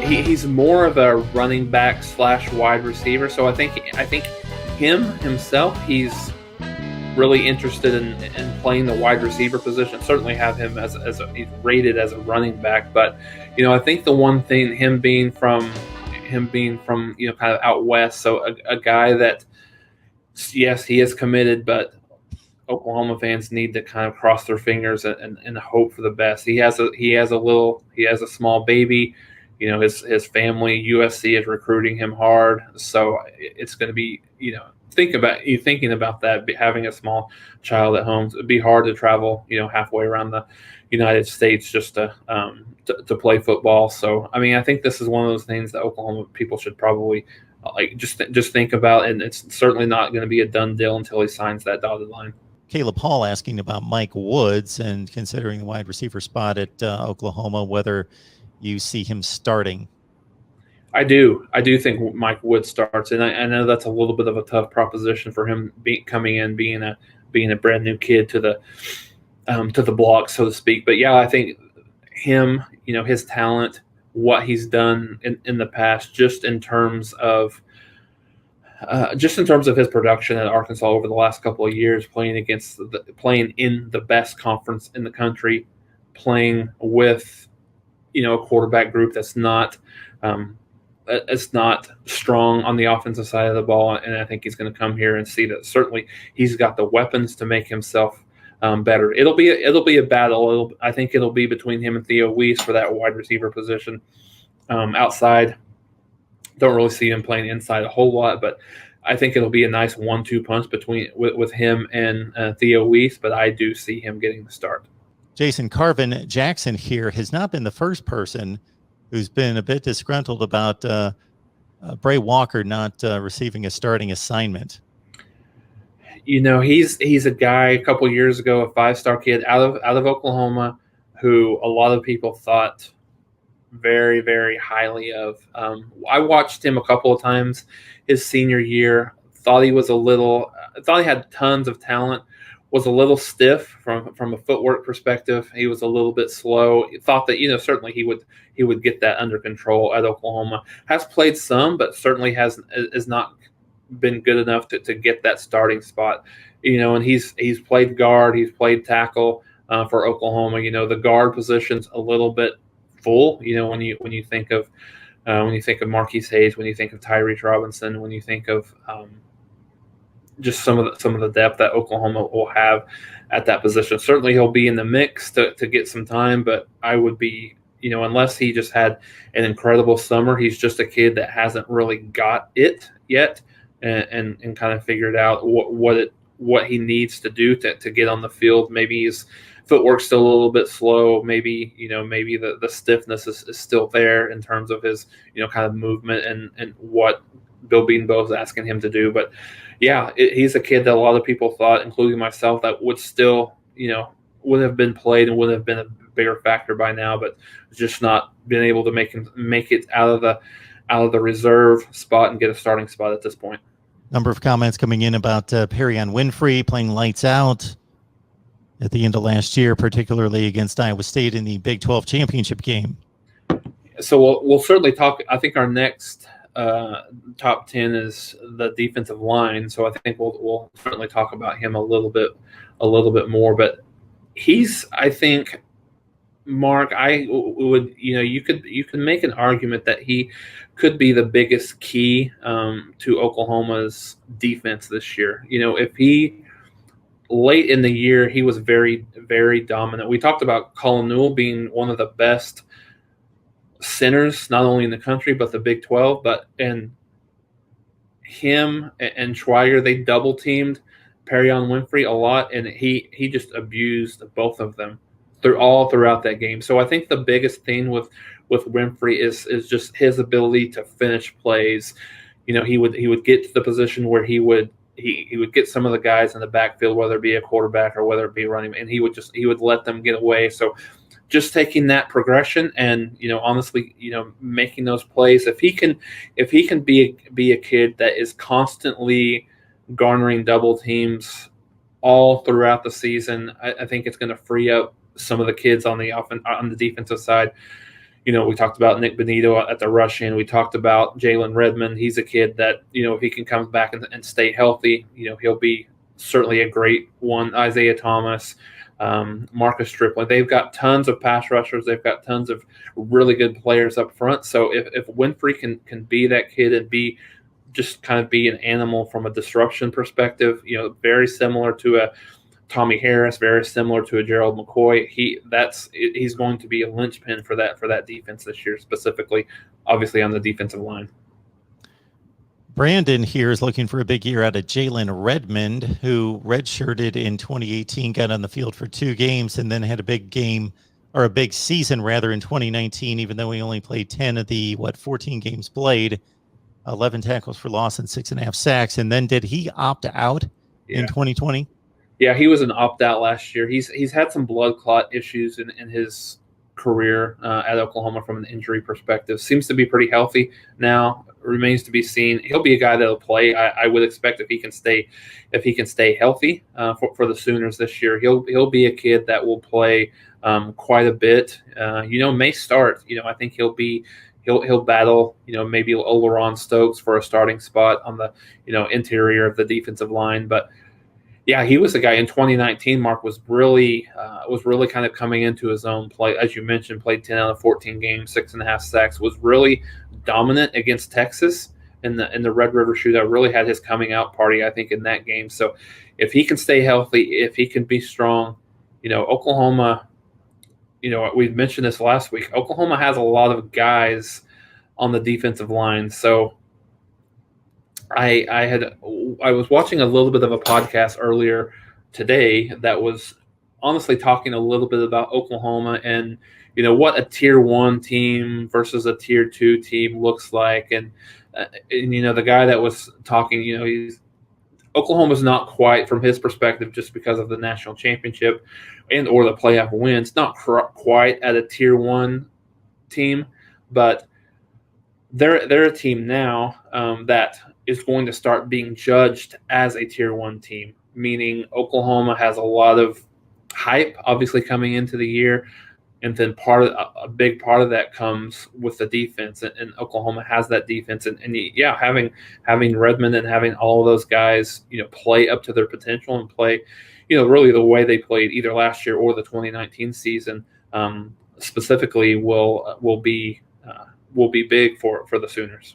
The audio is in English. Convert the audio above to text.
he's more of a running back / wide receiver. So I think himself, he's really interested in playing the wide receiver position. Certainly have him as he's rated as a running back, but I think the one thing, him being from kind of out west, so a guy that, yes, he is committed, but Oklahoma fans need to kind of cross their fingers and hope for the best. He has a small baby. His family, USC, is recruiting him hard, so it's going to be thinking about that, having a small child at home. It'd be hard to travel halfway around the United States just to play football. So I think this is one of those things that Oklahoma people should probably just think about, and it's certainly not going to be a done deal until he signs that dotted line. Caleb Hall asking about Mike Woods and considering the wide receiver spot at Oklahoma, whether you see him starting. I do think Mike Woods starts, and I know that's a little bit of a tough proposition for him coming in, being a brand new kid to the block, so to speak. But yeah, I think him, his talent, what he's done in the past, just in terms of his production at Arkansas over the last couple of years, playing in the best conference in the country, playing with a quarterback group that's not strong on the offensive side of the ball, and I think he's going to come here and see that certainly he's got the weapons to make himself better. It'll be a battle. I think it'll be between him and Theo Weiss for that wide receiver position. Outside, don't really see him playing inside a whole lot, but I think it'll be a nice 1-2 punch with him and Theo Weiss. But I do see him getting the start. Jason Carvin Jackson here has not been the first person who's been a bit disgruntled about Brey Walker not receiving a starting assignment. He's a guy a couple years ago, a 5-star kid out of Oklahoma, who a lot of people thought very, very highly of. I watched him a couple of times his senior year. Thought he had tons of talent. Was a little stiff from a footwork perspective. He was a little bit slow. Thought that certainly he would get that under control at Oklahoma. Has played some, but certainly has not been good enough to get that starting spot. And he's played guard, he's played tackle for Oklahoma. The guard position's a little bit full. When you think of Marquise Hayes, when you think of Tyrese Robinson, when you think of just some of the depth that Oklahoma will have at that position. Certainly he'll be in the mix to get some time, but I would be, unless he just had an incredible summer, he's just a kid that hasn't really got it yet and kind of figured out what he needs to do to get on the field. Maybe his footwork's still a little bit slow. Maybe the stiffness is still there in terms of his, kind of movement and what Bill Bedenbaugh's asking him to do. But yeah, he's a kid that a lot of people thought, including myself, that would still, would have been played and would have been a bigger factor by now, but just not been able to make it out of the reserve spot and get a starting spot at this point. Number of comments coming in about Perrion Winfrey playing lights out at the end of last year, particularly against Iowa State in the Big 12 championship game. So we'll certainly talk. I think our next top 10 is the defensive line, so I think we'll certainly talk about him a little bit more. But he's, I think, Mark, I would, you could make an argument that he could be the biggest key to Oklahoma's defense this year. If he late in the year, he was very, very dominant. We talked about Colin Newell being one of the best centers, not only in the country, but the Big 12. And him and Schweiger, they double teamed Perrion Winfrey a lot, and he just abused both of them throughout that game. So I think the biggest thing with Winfrey is just his ability to finish plays. He would get to the position where he would get some of the guys in the backfield, whether it be a quarterback or whether it be running, and he would let them get away. So just taking that progression and honestly making those plays. If he can be a kid that is constantly garnering double teams all throughout the season, I think it's going to free up some of the kids on the defensive side. we talked about Nick Benito at the rush end. We talked about Jalen Redmond. He's a kid that, if he can come back and stay healthy, he'll be certainly a great one. Isaiah Thomas, Marcus Stripling. They've got tons of pass rushers. They've got tons of really good players up front. So if Winfrey can be that kid and be just kind of be an animal from a disruption perspective, very similar to a Tommy Harris, very similar to a Gerald McCoy. He's going to be a linchpin for that defense this year, specifically, obviously on the defensive line. Brandon here is looking for a big year out of Jalen Redmond, who redshirted in 2018, got on the field for 2 games, and then had a big game, or a big season rather, in 2019, even though he only played 10 of the 14 games played, 11 tackles for loss and 6.5 sacks. And then did he opt out in 2020? Yeah, he was an opt-out last year. He's had some blood clot issues in his career at Oklahoma from an injury perspective. Seems to be pretty healthy now. Remains to be seen. He'll be a guy that'll play. I would expect if he can stay healthy for the Sooners this year, he'll be a kid that will play quite a bit. May start. I think he'll battle. Maybe Olaron Stokes for a starting spot on the interior of the defensive line, but. Yeah, he was the guy in 2019. Mark was really kind of coming into his own play. As you mentioned, played 10 out of 14 games, 6.5 sacks, was really dominant against Texas in the Red River Shootout. Really had his coming out party, I think, in that game. So if he can stay healthy, if he can be strong, Oklahoma, we mentioned this last week, Oklahoma has a lot of guys on the defensive line. So I was watching a little bit of a podcast earlier today that was honestly talking a little bit about Oklahoma and what a tier 1 team versus a tier 2 team looks like, and the guy that was talking, Oklahoma's not quite, from his perspective, just because of the national championship and or the playoff wins, not quite at a tier 1 team, but they're a team now that is going to start being judged as a tier 1 team, meaning Oklahoma has a lot of hype, obviously, coming into the year. And then a big part of that comes with the defense, and Oklahoma has that defense. And having Redmond and having all of those guys, play up to their potential and play, really the way they played either last year or the 2019 season, specifically will be big for the Sooners.